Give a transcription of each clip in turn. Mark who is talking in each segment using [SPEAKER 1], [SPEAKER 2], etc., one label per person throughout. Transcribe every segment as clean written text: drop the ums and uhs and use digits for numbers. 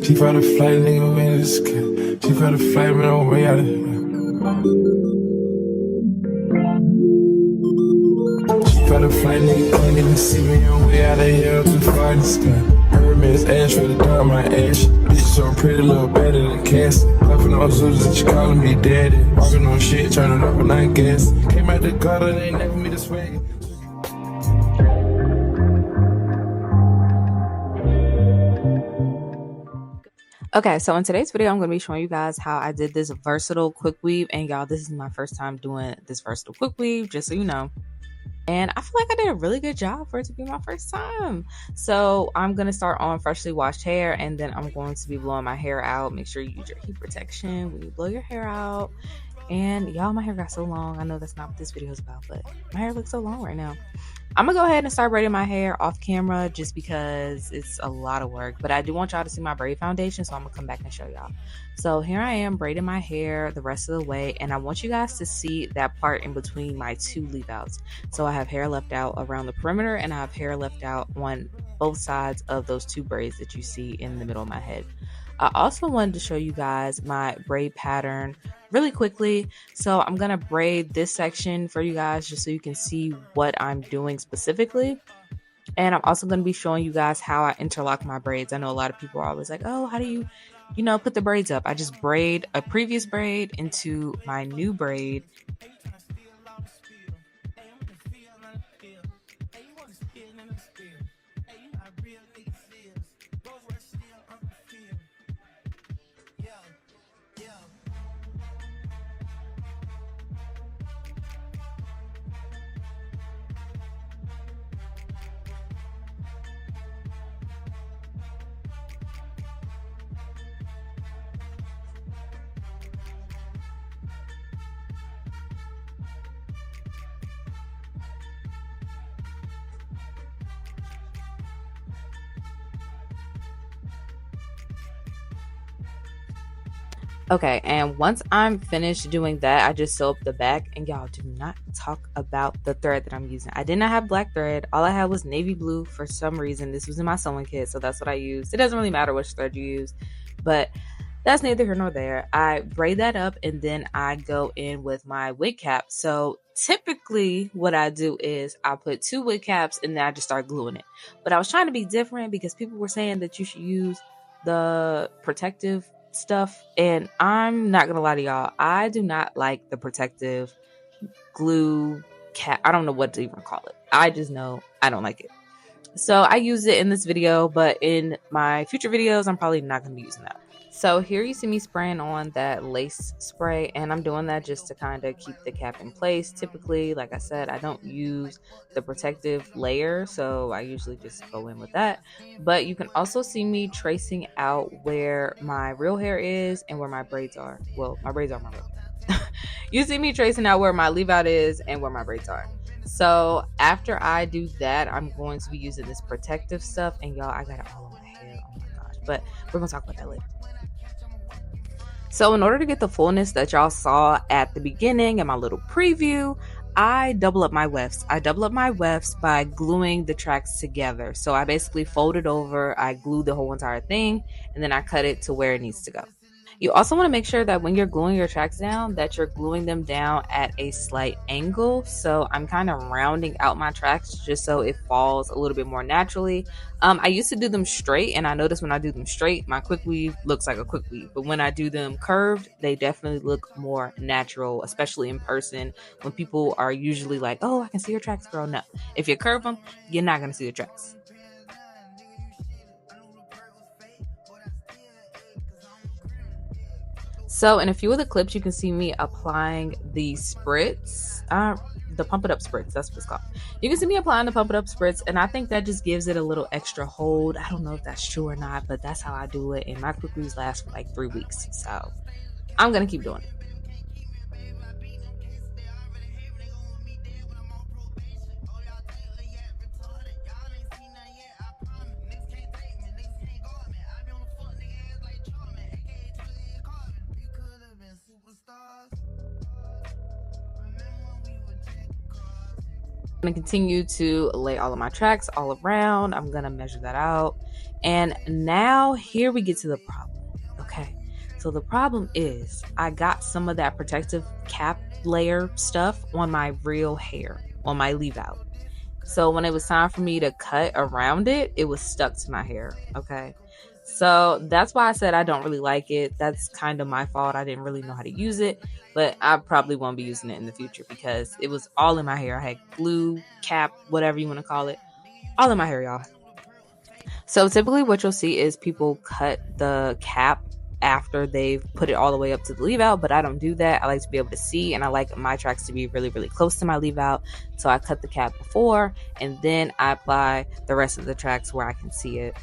[SPEAKER 1] She fought a flight, nigga, man, this kid. She fought a flight, man, on way out of here. She fought a flight, nigga, can't even see me on way out of here. Too far in the sky. Heard me, it's ash for the dog, my ash. Bitch so pretty, little better than Cassie. Puffin' on Zeus, and she calling me daddy. Walking on shit, turning up and I gas. Came out the gutter, they ain't never me the swag.
[SPEAKER 2] Okay, so in today's video, I'm going to be showing you guys how I did this versatile quick weave. And y'all, this is my first time doing this versatile quick weave, just so you know. And I feel like I did a really good job for it to be my first time. So I'm going to start on freshly washed hair, and then I'm going to be blowing my hair out. Make sure you use your heat protection when you blow your hair out. And y'all, my hair got so long. I know that's not what this video is about, but my hair looks so long right now. I'm gonna go ahead and start braiding my hair off camera just because it's a lot of work, but I do want y'all to see my braid foundation, so I'm gonna come back and show y'all. So here I am braiding my hair the rest of the way, and I want you guys to see that part in between my two leave outs. So I have hair left out around the perimeter, and I have hair left out on both sides of those two braids that you see in the middle of my head. I also wanted to show you guys my braid pattern really quickly. So I'm going to braid this section for you guys just so you can see what I'm doing specifically. And I'm also going to be showing you guys how I interlock my braids. I know a lot of people are always like, oh, how do you put the braids up? I just braid a previous braid into my new braid. Okay, and once I'm finished doing that, I just sew up the back. And y'all, do not talk about the thread that I'm using. I did not have black thread. All I had was navy blue for some reason. This was in my sewing kit, so that's what I used. It doesn't really matter which thread you use, but that's neither here nor there. I braid that up, and then I go in with my wig cap. So typically what I do is I put 2 wig caps, and then I just start gluing it. But I was trying to be different because people were saying that you should use the protective stuff, and I'm not gonna lie to y'all, I do not like the protective glue cap. I don't know what to even call it. I just know I don't like it. So I use it in this video, but in my future videos I'm probably not gonna be using that. So here you see me spraying on that lace spray, and I'm doing that just to kind of keep the cap in place. Typically, like I said, I don't use the protective layer, so I usually just go in with that. But you can also see me tracing out where my real hair is and where my braids are. Well, my braids are my real hair. You see me tracing out where my leave out is and where my braids are. So after I do that, I'm going to be using this protective stuff, and y'all, I got it all on my hair. Oh my gosh, but we're gonna talk about that later. So in order to get the fullness that y'all saw at the beginning in my little preview, I double up my wefts. I double up my wefts by gluing the tracks together. So I basically fold it over, I glue the whole entire thing, and then I cut it to where it needs to go. You also want to make sure that when you're gluing your tracks down, that you're gluing them down at a slight angle. So I'm kind of rounding out my tracks just so it falls a little bit more naturally. I used to do them straight, and I notice when I do them straight, my quick weave looks like a quick weave. But when I do them curved, they definitely look more natural, especially in person, when people are usually like, oh, I can see your tracks, girl. No, if you curve them, you're not going to see the tracks. So in a few of the clips, you can see me applying the spritz, the pump it up spritz, that's what it's called. You can see me applying the pump it up spritz, and I think that just gives it a little extra hold. I don't know if that's true or not, but that's how I do it, and my quick weaves last for like 3 weeks. So I'm going to keep doing it. I'm going to continue to lay all of my tracks all around. I'm going to measure that out. And now here we get to the problem. Okay. So the problem is I got some of that protective cap layer stuff on my real hair, on my leave out. So when it was time for me to cut around it, it was stuck to my hair. Okay. So that's why I said I don't really like it. That's kind of my fault. I didn't really know how to use it, but I probably won't be using it in the future because it was all in my hair. I had glue, cap, whatever you want to call it, all in my hair, y'all. So typically what you'll see is people cut the cap after they've put it all the way up to the leave out, but I don't do that. I like to be able to see, and I like my tracks to be really, really close to my leave out. So I cut the cap before, and then I apply the rest of the tracks where I can see it.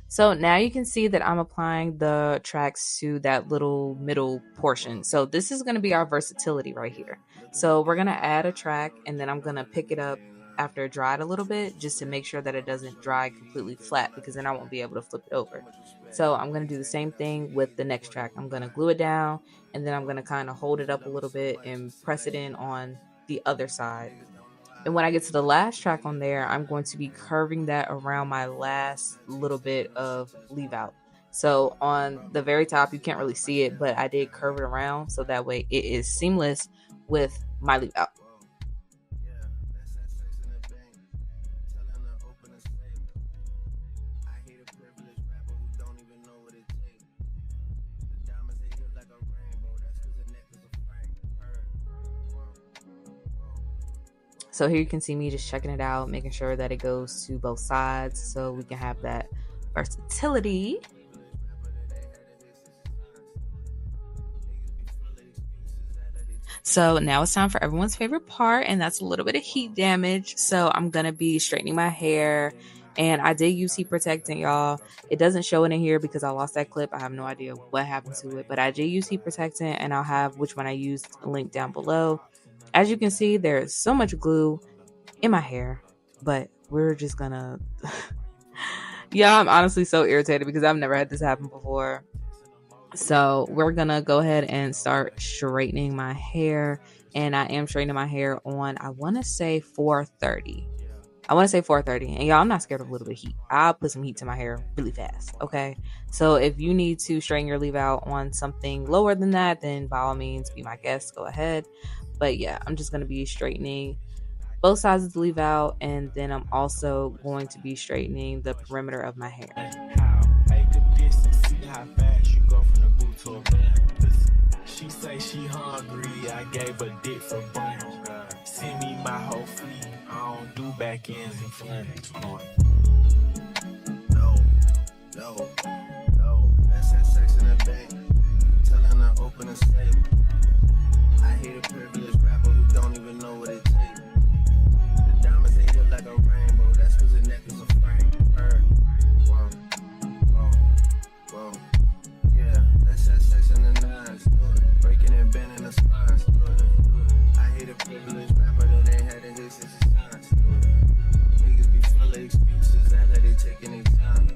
[SPEAKER 2] So now you can see that I'm applying the tracks to that little middle portion. So this is going to be our versatility right here. So we're going to add a track, and then I'm going to pick it up after it dried a little bit just to make sure that it doesn't dry completely flat, because then I won't be able to flip it over. So I'm going to do the same thing with the next track. I'm going to glue it down, and then I'm going to kind of hold it up a little bit and press it in on the other side. And when I get to the last track on there, I'm going to be curving that around my last little bit of leave out. So on the very top, you can't really see it, but I did curve it around so that way it is seamless with my leave out. So here you can see me just checking it out, making sure that it goes to both sides so we can have that versatility. So now it's time for everyone's favorite part, and that's a little bit of heat damage. So I'm going to be straightening my hair, and I did use heat protectant, y'all. It doesn't show it in here because I lost that clip. I have no idea what happened to it, but I did use heat protectant, and I'll have which one I used linked down below. As you can see, there's so much glue in my hair, but we're just gonna yeah, I'm honestly so irritated because I've never had this happen before. So we're gonna go ahead and start straightening my hair, and I am straightening my hair on, I want to say 430. And y'all, I'm not scared of a little bit of heat. I'll put some heat to my hair really fast. Okay, so if you need to straighten your leave out on something lower than that, then by all means be my guest, go ahead. But yeah, I'm just going to be straightening both sides of the leave out, and then I'm also going to be straightening the perimeter of my hair.
[SPEAKER 1] She say she hungry, I gave her dick for bunch. Send me my whole fleet, I don't do back ends and fronts. No, that's that sex in the bank. Telling her open a safe. I hate a privileged rapper who don't even know what it takes. The diamonds, they look like a rainbow, that's cause the neck is a frame. Whoa. Yeah, that's that sex in the nines. Breaking and bending the spines. I hate a privileged rapper that ain't had a hit since the signs. Niggas be full of excuses, act like they taking their time.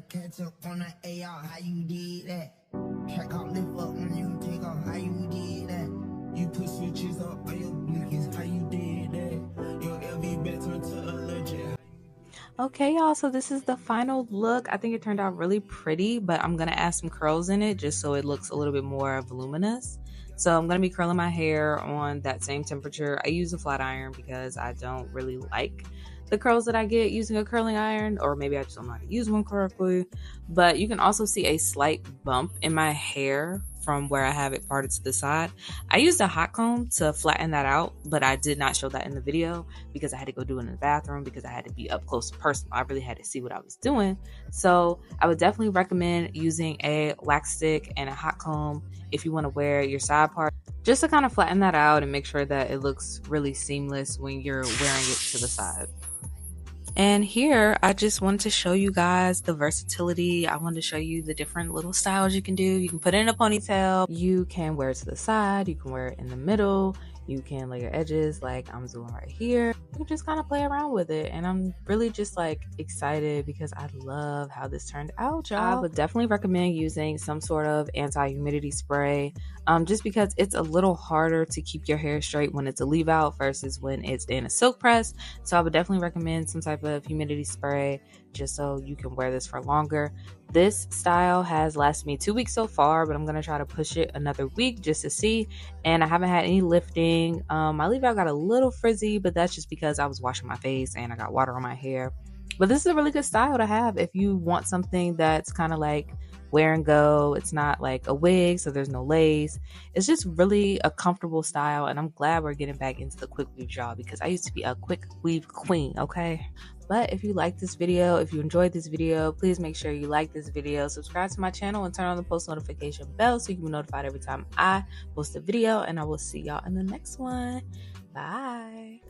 [SPEAKER 3] Catch up on the AR, how you did that? Track out, lift up when you take off, how you did that? You put switches up on your blinkies, how you did that? Your LV bet turned to a legend.
[SPEAKER 2] Okay, y'all, so this is the final look. I think it turned out really pretty, but I'm gonna add some curls in it just so it looks a little bit more voluminous. So I'm going to be curling my hair on that same temperature. I use a flat iron because I don't really like the curls that I get using a curling iron, or maybe I just don't know how to use one correctly. But you can also see a slight bump in my hair from where I have it parted to the side. I used a hot comb to flatten that out, but I did not show that in the video because I had to go do it in the bathroom because I had to be up close and personal. I really had to see what I was doing. So I would definitely recommend using a wax stick and a hot comb if you want to wear your side part, just to kind of flatten that out and make sure that it looks really seamless when you're wearing it to the side. And here, I just wanted to show you guys the versatility. I wanted to show you the different little styles you can do. You can put it in a ponytail. You can wear it to the side. You can wear it in the middle. You can lay your edges like I'm doing right here. You can just kind of play around with it. And I'm really just like excited because I love how this turned out, y'all. I would definitely recommend using some sort of anti-humidity spray, just because it's a little harder to keep your hair straight when it's a leave out versus when it's in a silk press. So I would definitely recommend some type of humidity spray just so you can wear this for longer. This style has lasted me 2 weeks so far, but I'm going to try to push it another week just to see. And I haven't had any lifting. My leave out got a little frizzy, but that's just because I was washing my face and I got water on my hair. But this is a really good style to have if you want something that's kind of like wear and go. It's not like a wig, so there's no lace. It's just really a comfortable style, and I'm glad we're getting back into the quick weave, y'all, because I used to be a quick weave queen, okay? But if you like this video, if you enjoyed this video, please make sure you like this video, subscribe to my channel, and turn on the post notification bell so you can be notified every time I post a video. And I will see y'all in the next one. Bye.